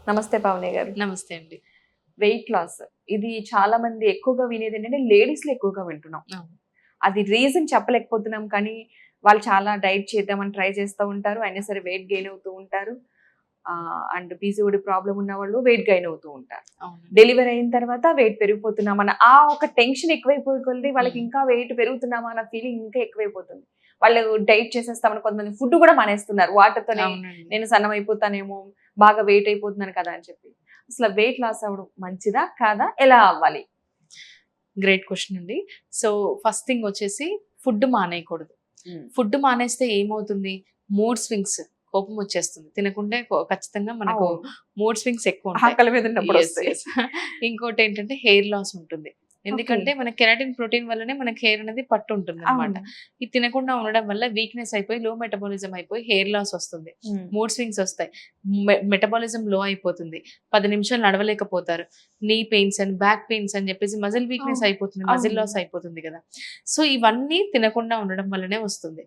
నమస్తే పావని గారు. నమస్తే అండి. వెయిట్ లాస్ ఇది చాలా మంది ఎక్కువగా వినేది ఏంటంటే లేడీస్‌లో ఎక్కువగా వింటున్నాం. అవును. అది రీజన్ చెప్పలేకపోతున్నాం కానీ వాళ్ళు చాలా డైట్ చేద్దామని ట్రై చేస్తూ ఉంటారు. అయినా సరే వెయిట్ గెయిన్ అవుతూ ఉంటారు. అండ్ పీసీఓడి ప్రాబ్లమ్ ఉన్నవాళ్ళు వెయిట్ గెయిన్ అవుతూ ఉంటారు. అవును. డెలివరీ అయిన తర్వాత వెయిట్ పెరిగిపోతున్నామన్న ఆ ఒక టెన్షన్ ఎక్కువైపోయే కొద్దీ వాళ్ళకి ఇంకా వెయిట్ పెరుగుతున్నామా అన్న ఫీలింగ్ ఇంకా ఎక్కువైపోతుంది. వాళ్ళు డైట్ చేసేస్తామని కొంతమంది ఫుడ్ కూడా మానేస్తున్నారు. వాటితోనే అవునండి. నేను సన్నం అయిపోతానేమో, బాగా వెయిట్ అయిపోతున్నాను కదా అని చెప్పి. అసలు వెయిట్ లాస్ అవ్వడం మంచిదా? కాదా? ఎలా అవ్వాలి? గ్రేట్ క్వెషన్ అండి. సో, ఫస్ట్ థింగ్ వచ్చేసి ఫుడ్ మానేయకూడదు. ఫుడ్ మానేస్తే ఏమవుతుంది? మూడ్ స్వింగ్స్, కోపం వచ్చేస్తుంది. తినకుంటే ఖచ్చితంగా మనకు అవును. మూడ్ స్వింగ్స్ ఎక్కువ ఉంటాయి. ఆకలి మీద ఉన్నప్పుడు యెస్. వస్తాయి. యెస్. ఇంకోటేంటంటే హెయిర్ లాస్ ఉంటుంది. ఎందుకంటే ఓకే. మన కెరాటిన్ ప్రోటీన్ వల్లనే మనకి హెయిర్ అనేది పట్టు ఉంటుందన్నమాట. అవును. ఇది తినకుండా ఉండడం వల్ల వీక్‌నెస్ అయిపోయి, లో మెటబాలిజం అయిపోయి హెయిర్ లాస్ వస్తుంది. హ్మ్. మూడ్ స్వింగ్స్ వస్తాయి. మెటబాలిజం లో అయిపోతుంది. 10 నిమిషాలు నడవలేకపోతారు. నీ పెయిన్స్ అని, బ్యాక్ పెయిన్స్ అని చెప్పేసి మజిల్ వీక్‌నెస్ అవును. అయిపోతుంది. మజిల్ అవును. లాస్ అయిపోతుంది కదా! సో, ఇవన్నీ తినకుండా ఉండడం వల్లనే వస్తుంది.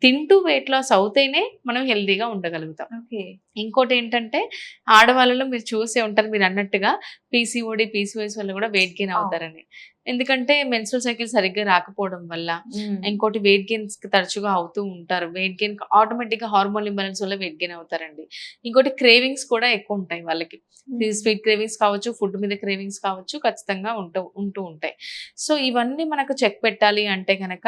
తింటూ వెయిట్ లాస్ అవుతేనే మనం హెల్తీగా ఉండగలుగుతాం. ఓకే. ఇంకోటేంటంటే ఆడవాళ్ళలో మీరు చూసే ఉంటారు మీరన్నట్టుగా పీసీఓఎస్ వల్ల కూడా వెయిట్ గెయిన్ అవును. అవుతారని. ఎందుకంటే మెన్స్ట్రుయల్ సైకిల్ సరిగ్గా రాకపోవడం వల్ల, హ్మ్. ఇంకోటి వెయిట్ గెయిన్స్ తరచుగా అవుతూ ఉంటారు. వెయిట్ గెయిన్ ఆటోమేటిక్‌గా హార్మోన్ ఇంబాలెన్స్ వల్ల వెయిట్ గెయిన్ అవుతారండి. ఇంకోటి క్రేవింగ్స్ కూడా ఎక్కువుంటాయి వాళ్ళకి. హ్మ్. స్వీట్ క్రేవింగ్స్ కావచ్చు, ఫుడ్ మీద క్రేవింగ్స్ కావచ్చు ఖచ్చితంగా ఉంటూ ఉంటాయి. సో, ఇవన్నీ మనకు చెక్ పెట్టాలి అంటే గనక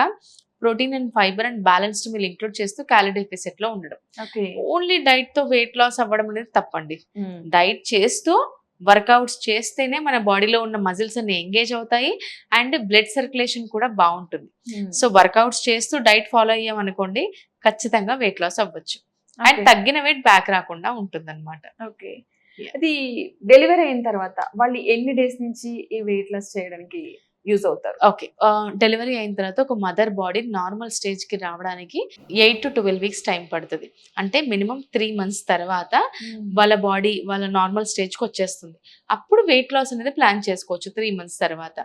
protein and fibre and balanced meal include చేస్తూ క్యాలరీ డెఫిసిట్‌లో ఉండడం. ఓకే. ఓన్లీ డైట్‌తో వెయిట్ లాస్ అవ్వడం అనేది తప్పండి. హ్మ్. డైట్ చేస్తూ వర్కౌట్స్ చేస్తేనే మన బాడీలో ఉన్న మజిల్స్ అన్ని ఎంగేజ్ అవుతాయి. అండ్ బ్లడ్ సర్క్యులేషన్ కూడా బావుంటుంది. హ్మ్. సో, వర్కౌట్స్ చేస్తూ డైట్ ఫాలో అయ్యామనుకోండి ఖచ్చితంగా వెయిట్ లాస్ అవ్వచ్చు. And okay. తగ్గిన వెయిట్ బ్యాక్ రాకుండా ఉంటుందన్నమాట. ఓకే. యాహ్! అది డెలివరీ అయిన తర్వాత వాళ్ళు ఎన్ని డేస్ నుంచి ఈ వెయిట్ లాస్ చేయడానికి యూజ్ అవుతారు? ఓకే. డెలివరీ అయిన తర్వాత ఒక మదర్ బాడీ నార్మల్ స్టేజ్‌కి రావడానికి 8-12 వీక్స్ టైం పడతది. అంటే మినిమమ్ 3 మంత్స్ తర్వాత హ్మ్. వాళ్ళ బాడీ వాళ్ళ నార్మల్ స్టేజ్‌కొచ్చేస్తుంది. అప్పుడు వెయిట్ లాస్ అనేది ప్లాన్ చేసుకోవచ్చు 3 మంత్స్ తర్వాత.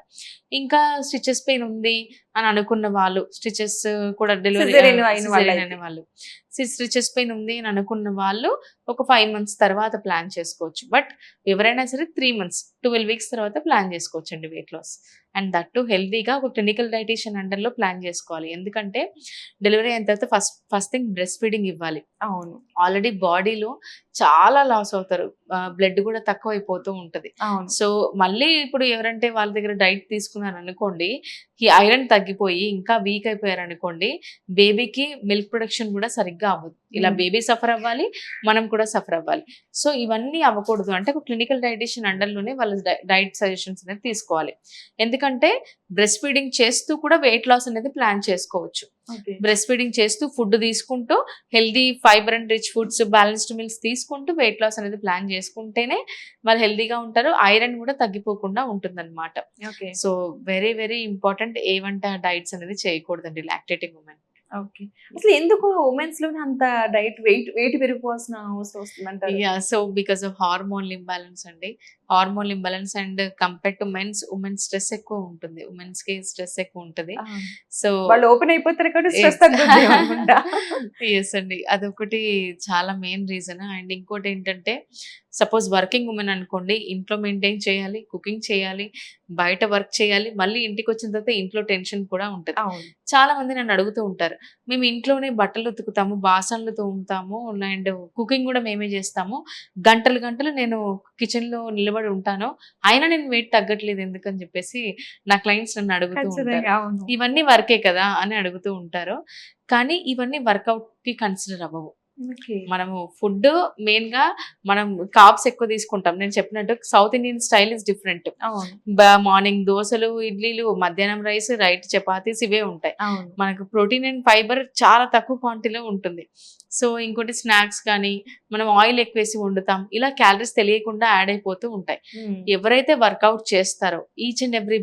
ఇంకా స్టిచెస్ పెయిన్ ఉంది అని అనుకున్న వాళ్ళు, స్టిచెస్ కూడా సిజేరియన్ అయిన సిజేరియన్ వాళ్ళైతే. అనే వాళ్ళు. స్టిచెస్ పెయిన్ ఉంది అని అనుకున్న వాళ్ళు ఒక 5 మంత్స్ తర్వాత ప్లాన్ చేసుకోవచ్చు. బట్ ఎవరైనా సరే 3 మంత్స్, 12 వీక్స్ తర్వాత ప్లాన్ చేసుకోవచ్చండి weight loss. And that too హెల్తీగా ఒక క్లినికల్ డైటీషియన్ అండర్‌లో ప్లాన్ చేసుకోవాలి. ఎందుకంటే డెలివరీ అయిన తర్వాత ఫస్ట్ థింగ్ బ్రెస్ట్ ఫీడింగ్ ఇవ్వాలి. అవును. ఆల్రెడీ బాడీలో చాలా లాస్ అవుతారు. బ్లడ్ కూడా తక్కువైపోతూ ఉంటది. అవును. సో, మళ్ళీ ఇప్పుడు ఎవరంటే వాళ్ళ దగ్గర డైట్ తీసుకున్నారనుకోండి, ఈ ఐరన్ తగ్గిపోయి ఇంకా వీక్ అయిపోయారనుకోండి, బేబీకి మిల్క్ ప్రొడక్షన్ కూడా సరిగ్గా అవ్వదు. ఇలా హ్మ్. బేబీ సఫర్ అవ్వాలి, మనం కూడా సఫర్ అవ్వాలి. సో, ఇవన్నీ అవ్వకూడదు అంటే ఒక క్లినికల్ డైటీషియన్ అండర్‌లోనే వాళ్ళ డైట్ సజెషన్స్ అనేది తీసుకోవాలి. ఎందుకంటే బ్రెస్ట్ ఫీడింగ్ చేస్తూ కూడా వెయిట్ లాస్ అనేది ప్లాన్ చేసుకోవచ్చు. ఓకే. బ్రెస్ట్ ఫీడింగ్ చేస్తూ ఫుడ్ తీసుకుంటూ healthy fibre and rich foods, balanced meals తీసుకుంటూ వెయిట్ లాస్ అనేది ప్లాన్ చేసుకుంటేనే వాళ్ళు హెల్తీగా ఉంటారు. ఐరన్ కూడా తగ్గిపోకుండా ఉంటుందన్నమాట. Okay. So, very very important ఏవంట డైట్స్ అనేది చేయకూడదండి లాక్టేటింగ్ వుమెన్. ఓకే. అసలు ఎందుకు వుమెన్స్‌లోనే అంత వెయిట్ పెరిగిపోవాల్సిన అవసరం వస్తుందంటారు? So, because of hormonal imbalance అండి. Hormonal imbalance and compared to women stress ఎక్కువ ఉంటుంది. వుమెన్స్‌కి స్ట్రెస్ ఎక్కువ ఉంటది. ఆ! సో, వాళ్ళు ఓపెన్ అయిపోతారు కాబట్టి స్ట్రెస్ ఎగ్స్ తగ్గుద్దేమో అనుకుంటా. యెస్ అండి. అదొకటి చాలా మెయిన్ రీజన్. అండ్ ఇంకోటేంటంటే సపోజ్ వర్కింగ్ వుమెన్ అనుకోండి, ఇంట్లో మెయింటైన్ చేయాలి, కుకింగ్ చేయాలి, బయట వర్క్ చేయాలి, మళ్ళీ ఇంటికొచ్చిన తర్వాత ఇంట్లో టెన్షన్ కూడా ఉంటది. అవును. చాలా మంది నన్ను అడుగుతూ ఉంటారు. మేము ఇంట్లోనే బట్టలు ఉతుకుతాము, బాసనలు తోముతాము అండ్ కుకింగ్ కూడా మేమే చేస్తాము. గంటలు గంటలు నేను కిచెన్‌లో నిలబడి ఉంటాను. అయినా నేను వెయిట్ తగ్గట్లేదు ఎందుకని చెప్పేసి నా క్లయింట్స్ నన్ను అడుగుతూ ఉంటారు. ఖచ్చితంగా. అవును. ఇవన్నీ వర్కే కదా! అని అడుగుతూ ఉంటారు. కానీ ఇవన్నీ వర్కౌట్‌కి కన్సిడర్ అవ్వవు. ఓకే. మనము ఫుడ్ మెయిన్‌గా మనం కార్బ్స్ ఎక్కువ తీసుకుంటాం. నేను చెప్పినట్టు south Indian style is different. అవును. మార్నింగ్ దోసలు, ఇడ్లీలు, మధ్యాహ్నం రైస్, నైట్ చపాతీస్ ఇవే ఉంటాయి. అవును. మనకు ప్రోటీన్ అండ్ ఫైబర్ చాలా తక్కువ క్వాంటిటీలో ఉంటుంది. సో, ఇంకోటి స్నాక్స్ కానీ, మనం ఆయిల్ ఎక్కువేసి వండుతాం. ఇలా క్యాలరీస్ తెలియకుండా యాడ్ అయిపోతూ ఉంటాయి. హ్మ్. ఎవరైతే వర్కౌట్ చేస్తారో ఈచ్ అండ్ ఎవ్రీ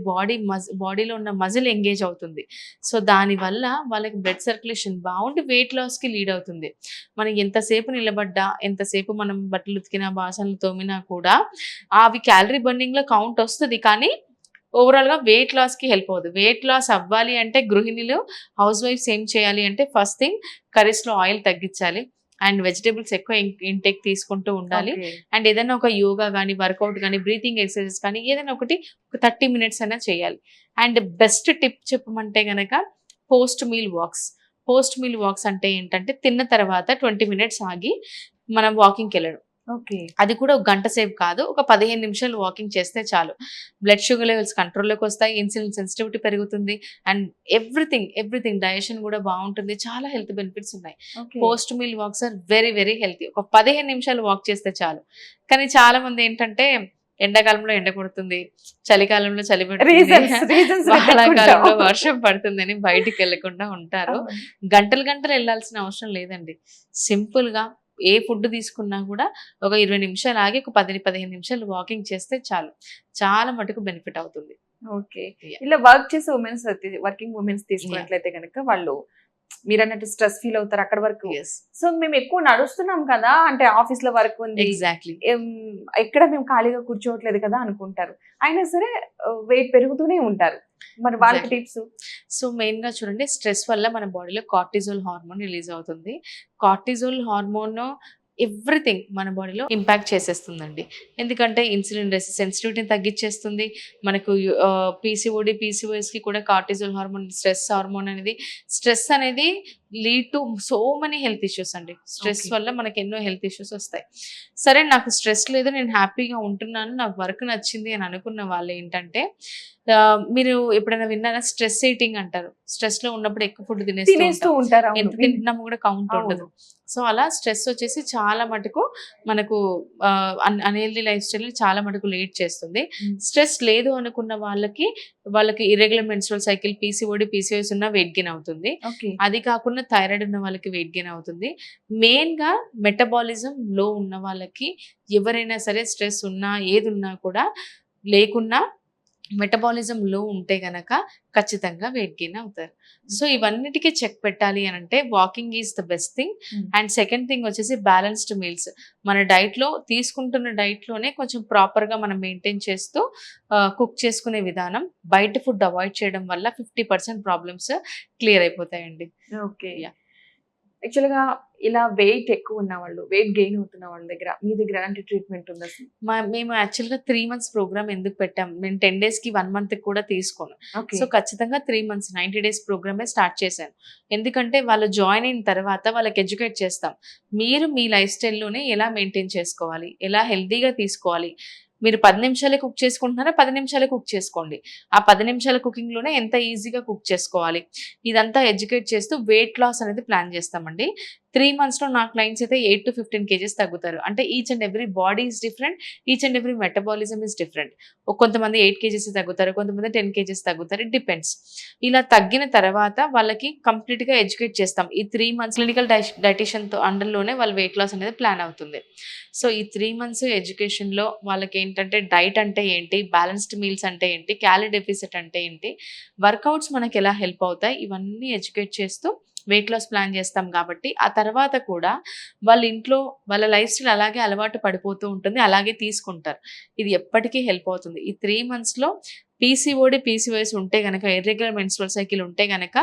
బాడీలో ఉన్న మజిల్ ఎంగేజ్ అవుతుంది. సో, దానివల్ల వాళ్ళకి బ్లడ్ సర్క్యులేషన్ బావుండి వెయిట్ లాస్‌కి లీడ్ అవుతుంది. మనం ఎంతసేపు నిలబడ్డా, ఎంతసేపు మనం బట్టలు ఉతికినా, బాసనలు తోమినా కూడా అవి క్యాలరీ బర్నింగ్‌లో కౌంట్ ఒస్తది. కానీ ఓవరాల్‌గా వెయిట్ లాస్‌కి హెల్ప్ అవ్వదు. వెయిట్ లాస్ అవ్వాలి అంటే గృహిణులు, హౌస్ వైఫ్స్ ఏం చేయాలి అంటే ఫస్ట్ థింగ్ కర్రీస్‌లో ఆయిల్ తగ్గించాలి. అండ్ వెజిటేబుల్స్ ఎక్కువ ఇంటేక్ తీసుకుంటూ ఉండాలి. ఓకే. అండ్ ఏదైనా ఒక యోగా కానీ, వర్కౌట్ కానీ, బ్రీతింగ్ ఎక్సర్సైజెస్ కానీ ఏదైనా ఒకటి ఒక 30 మినిట్స్ అయినా చేయాలి. అండ్ బెస్ట్ టిప్ చెప్పమంటే గనక post meal walks. Post meal walks అంటే ఏంటంటే తిన్న తర్వాత 20 మినిట్స్ ఆగి మనం వాకింగ్‌కి వెళ్ళడం. ఓకే. అది కూడా ఒక గంట సేపు కాదు. ఒక 15 నిమిషాలు వాకింగ్ చేస్తే చాలు. బ్లడ్ షుగర్ లెవెల్స్ కంట్రోల్‌లోకి వస్తాయి. ఇన్సులిన్ సెన్సిటివిటీ పెరుగుతుంది. అండ్ ఎవ్రీథింగ్ డైజెషన్ కూడా బావుంటుంది. చాలా హెల్త్ బెనిఫిట్స్ ఉన్నాయి. Okay. Post meal walks are very, very healthy. ఒక 15 నిమిషాలు వాక్ చేస్తే చాలు. కానీ చాలా మంది ఏంటంటే ఎండాకాలంలో ఎండ కొడుతుంది. చలికాలంలో చలి పెడుతుంది. రీజన్స్ వానాకాలంలో వర్షం పడుతుందని బయటికెళ్ళకుండా ఉంటారు. గంటలు గంటలు ఎళ్ళాల్సిన అవసరం లేదండి. సింపుల్‌గా ఏ ఫుడ్ తీసుకున్నా కూడా ఒక 20 నిమిషాలు ఆగి ఒక 15 నిమిషాలు వాకింగ్ చేస్తే చాలు. చాలా మటుకు బెనిఫిట్ అవుతుంది. ఓకే. యాహ్! ఇలా వర్క్ చేసే వర్కింగ్ ఉమెన్స్ తీసుకున్నట్లయితే గనక వాళ్ళు మీరన్నట్టు స్ట్రెస్ ఫీల్ అవుతారు అక్కడి వరకు. యెస్. సో మేము ఎక్కువ నడుస్తున్నాం కదా, అంటే ఆఫీస్ లో వర్క్ ఉంది, ఎగ్జాక్ట్‌లీ. ఎక్కడ మేము ఖాళీగా కూర్చోవట్లేదు కదా అనుకుంటారు. అయినా సరే వెయిట్ పెరుగుతూనే ఉంటారు. మరి వాళ్ళకి ఎగ్జాక్ట్‌లీ. టిప్స్? సో మెయిన్‌గా చూడండి స్ట్రెస్ వల్ల మన బాడీలో కార్టిజోల్ హార్మోన్ రిలీజ్ అవుతుంది. కార్టిజోల్ హార్మోన్ ఎవ్రీథింగ్ మన బాడీలో ఇంపాక్ట్ చేసేస్తుందండి. ఎందుకంటే ఇన్సులిన్ సెన్సిటివిటీని తగ్గించేస్తుంది. మనకు పీసీఓడి, పీసీఓఎస్‌కి కూడా కార్టిజోల్ హార్మోన్ స్ట్రెస్ అనేది lead to so many health issues అండి. Stress okay. వల్ల మనకు ఎన్నో హెల్త్ ఇష్యూస్ వస్తాయి. సరే నాకు స్ట్రెస్ లేదు, నేను హ్యాపీగా ఉంటున్నాను, నాకు వర్క్ నచ్చింది అని అనుకున్న వాళ్ళు ఏంటంటే మీరు ఎప్పుడైనా విన్నారా స్ట్రెస్ ఈటింగ్ అంటారు. స్ట్రెస్‌లో ఉన్నప్పుడు ఎక్కువ ఫుడ్ తినేస్తూ తినేస్తూ ఉంటాం. ఉంటారు. ఎంత తింటున్నామో కూడా కౌంట్ ఉండదు. సో అలా స్ట్రెస్ వచ్చేసి చాలా మటుకు మనకు అన్‌హెల్తీ లైఫ్ స్టైల్‌ని చాలా మటుకు లీడ్ చేస్తుంది. స్ట్రెస్ లేదు అనుకున్న వాళ్ళకి irregular menstrual cycle, PCOD, PCOS ఉన్న వెయిట్ గెయిన్ అవుతుంది. ఓకే. అది కాకుండా థైరాయిడ్ ఉన్న వాళ్ళకి వెయిట్ గెయిన్ అవుతుంది. మెయిన్‌గా మెటబాలిజం లో ఉన్న వాళ్ళకి ఎవరైనా సరే స్ట్రెస్ ఉన్నా, ఏదున్నా కూడా లేకున్నా మెటబాలిజం లో ఉంటే గనక ఖచ్చితంగా వెయిట్ గెయిన్ అవుతారు. సో ఇవన్నిటికి చెక్ పెట్టాలి అనంటే walking is the best thing. And second thing వచ్చేసి బ్యాలెన్స్డ్ మీల్స్. మన డైట్‌లో తీసుకుంటున్న డైట్‌లోనే కొంచెం ప్రాపర్‌గా మనం మెయింటైన్ చేస్తూ కుక్ చేసుకునే విధానం, బయట ఫుడ్ అవాయిడ్ చేయడం వల్ల 50% ప్రాబ్లమ్స్ క్లియర్ అయిపోతాయండి. ఓకే. యాహ్! యాక్చువల్‌గా ఇలా వెయిట్ ఎక్కువ ఉన్న వాళ్ళు, వెయిట్ గెయిన్ అవుతున్న వాళ్ళ దగ్గర మీ దగ్గర ఎలాంటి ట్రీట్మెంట్ ఉంది అసలు? మేము యాక్చువల్‌గా 3 మంత్స్ ప్రోగ్రామ్ ఎందుకు పెట్టాం, నేను 10 డేస్‌కి, 1 మంత్‌కి కూడా తీసుకోను. ఓకే. సో ఖచ్చితంగా 3 మంత్స్ 90 డేస్ ప్రోగ్రామే స్టార్ట్ చేశాను. ఎందుకంటే వాళ్ళు జాయిన్ అయిన తర్వాత వాళ్ళకి ఎడ్యుకేట్ చేస్తాం. మీరు మీ లైఫ్ స్టైల్‌లోనే ఎలా మెయింటైన్ చేసుకోవాలి, ఎలా హెల్తీగా తీసుకోవాలి. మీరు 10 నిమిషాలే కుక్ చేసుకుంటున్నారా, 10 నిమిషాలే కుక్ చేసుకోండి. ఆ 10 నిమిషాల కుకింగ్‌లోనే ఎంత ఈజీగా కుక్ చేసుకోవాలి. ఇదంతా ఎడ్యుకేట్ చేస్తూ వెయిట్ లాస్ అనేది ప్లాన్ చేస్తామండి. 3 మంత్స్‌లో నా క్లయింట్స్ అయితే 8-15 కేజెస్ తగ్గుతారు. అంటే each and every body is different. Each and every metabolism is different. కొంతమంది 8 కేజెస్ తగ్గుతారు. కొంతమంది 10 కేజెస్ తగ్గుతారు. It depends. ఇలా తగ్గిన తర్వాత వాళ్ళకి కంప్లీట్‌గా ఎడ్యుకేట్ చేస్తాం. ఈ 3 మంత్స్ క్లినికల్ డైటీషియన్‌తో అండర్‌లోనే వాళ్ళ వెయిట్ లాస్ అనేది ప్లాన్ అవుతుంది. సో ఈ 3 మంత్స్ ఎడ్యుకేషన్‌లో వాళ్ళకేంటంటే డైట్ అంటే ఏంటి, బ్యాలెన్స్డ్ మీల్స్ అంటే ఏంటి, క్యాలరీ డెఫిసిట్ అంటే ఏంటి, వర్కౌట్స్ మనకెలా హెల్ప్ అవుతాయి, ఇవన్నీ ఎడ్యుకేట్ చేస్తూ వెయిట్ లాస్ ప్లాన్ చేస్తాం కాబట్టి ఆ తర్వాత కూడా వాళ్ళ ఇంట్లో వాళ్ళ లైఫ్ స్టైల్ అలాగే అలవాటు పడిపోతూ ఉంటుంది. అలాగే తీసుకుంటారు. ఇది ఎప్పటికీ హెల్ప్ అవుతుంది. ఈ 3 మంత్స్‌లో పీసీఓడి, పీసీఓఎస్ ఉంటే గనక, ఇర్రెగ్యులర్ మెన్స్ట్రువల్ సైకిల్ ఉంటే గనక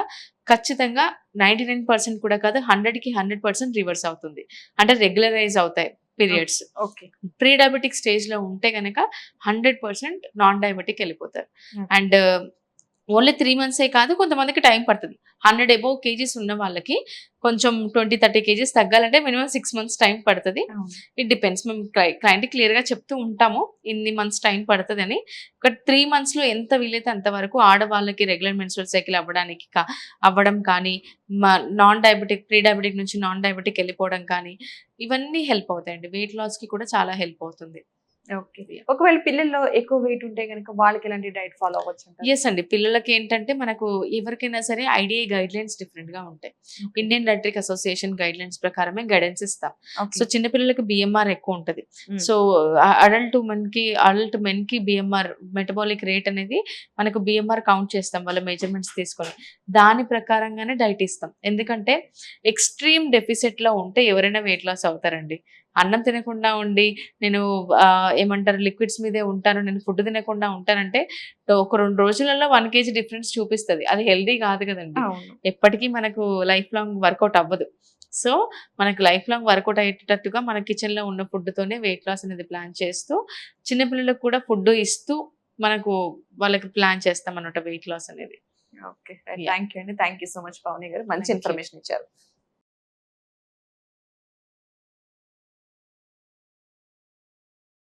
ఖచ్చితంగా 99% కూడా కాదు 100కి 100% రివర్స్ అవుతుంది. అంటే రెగ్యులరైజ్ అవుతాయి పీరియడ్స్. ఓకే. ప్రీ డయాబెటిక్ స్టేజ్‌లో ఉంటే గనక 100% నాన్ డయాబెటిక్ వెళ్ళిపోతారు. అండ్ ఓన్లీ 3 మంత్సే కాదు, కొంతమందికి టైం పడుతుంది. 100 అబోవ్ కేజీస్ ఉన్న వాళ్ళకి కొంచెం 20-30 కేజీస్ తగ్గాలంటే మినిమమ్ 6 మంత్స్ టైం పడతది. It depends. మేము క్లయింట్‌కి క్లియర్‌గా చెప్తూ ఉంటాము. ఇన్ని మంత్స్ టైం పడతదని. ఒక 3 మంత్స్‌లో ఎంత వీలైతే అంతవరకు ఆడవాళ్ళకి రెగ్యులర్ మెన్స్ట్రువల్ సైకిల్ అవ్వడం కానీ, నాన్ డయాబెటిక్, ప్రీ డయాబెటిక్ నుంచి నాన్ డయాబెటిక్ వెళ్ళిపోవడం కానీ, ఇవన్నీ హెల్ప్ అవుతాయండి. వెయిట్ లాస్‌కి కూడా చాలా హెల్ప్ అవుతుంది. ఓకే. ఒకవేళ పిల్లల్లో ఎక్కువ వెయిట్ ఉంటే గనుక వాళ్ళకి ఎలాంటి డైట్ ఫాలో అవ్వచ్చంటారు? యెస్ అండి. పిల్లలకి ఏంటంటే మనకు ఎవరికైనా సరే ఐడీఐ గైడ్‌లైన్స్ డిఫరెంట్‌గా ఉంటాయి. ఇండియన్ డైటరీ అసోసియేషన్ గైడ్‌లైన్స్ ప్రకారమే గైడెన్స్ ఇస్తాం. ఓకే. సో చిన్న పిల్లలకి బీఎంఆర్ ఎక్కువ ఉంటది. సో అడల్ట్ మెన్‌కి బీఎంఆర్ మెటబాలిక్ రేట్ అనేది మనకు బీఎంఆర్ కౌంట్ చేస్తాం వాళ్ళ మెజర్‌మెంట్స్ తీసుకొని. దాని ప్రకారంగానే డైట్ ఇస్తాం. ఎందుకంటే ఎక్స్‌ట్రీమ్ డెఫిసిట్‌లో ఉంటే ఎవరైనా వెయిట్ లాస్ అవుతారండి. అన్నం తినకుండా ఉండి నేను ఏమంటారు లిక్విడ్స్ మీదే ఉంటాను, నేను ఫుడ్ తినకుండా ఉంటానంటే ఒక 2 రోజులలో 1 కేజీ డిఫరెన్స్ చూపిస్తది. అది హెల్తీ కాదు కదండీ. అవును. ఎప్పటికీ మనకు లైఫ్ లాంగ్ వర్కౌట్ అవ్వదు. సో, మనకు లైఫ్ లాంగ్ వర్కౌట్ అయ్యేటట్టుగా మన కిచెన్‌లో ఉన్న ఫుడ్‌తోనే వెయిట్ లాస్ అనేది ప్లాన్ చేస్తూ, చిన్న పిల్లలకు కూడా ఫుడ్ ఇస్తూ మనకు వాళ్ళకి ప్లాన్ చేస్తామన్నమాట వెయిట్ లాస్ అనేది. ఓకే. యాహ్! థ్యాంక్ యూ అండి. Thank you so much Pavani గారు. మంచి థ్యాంక్ యూ. ఇన్ఫర్మేషన్ ఇచ్చారు.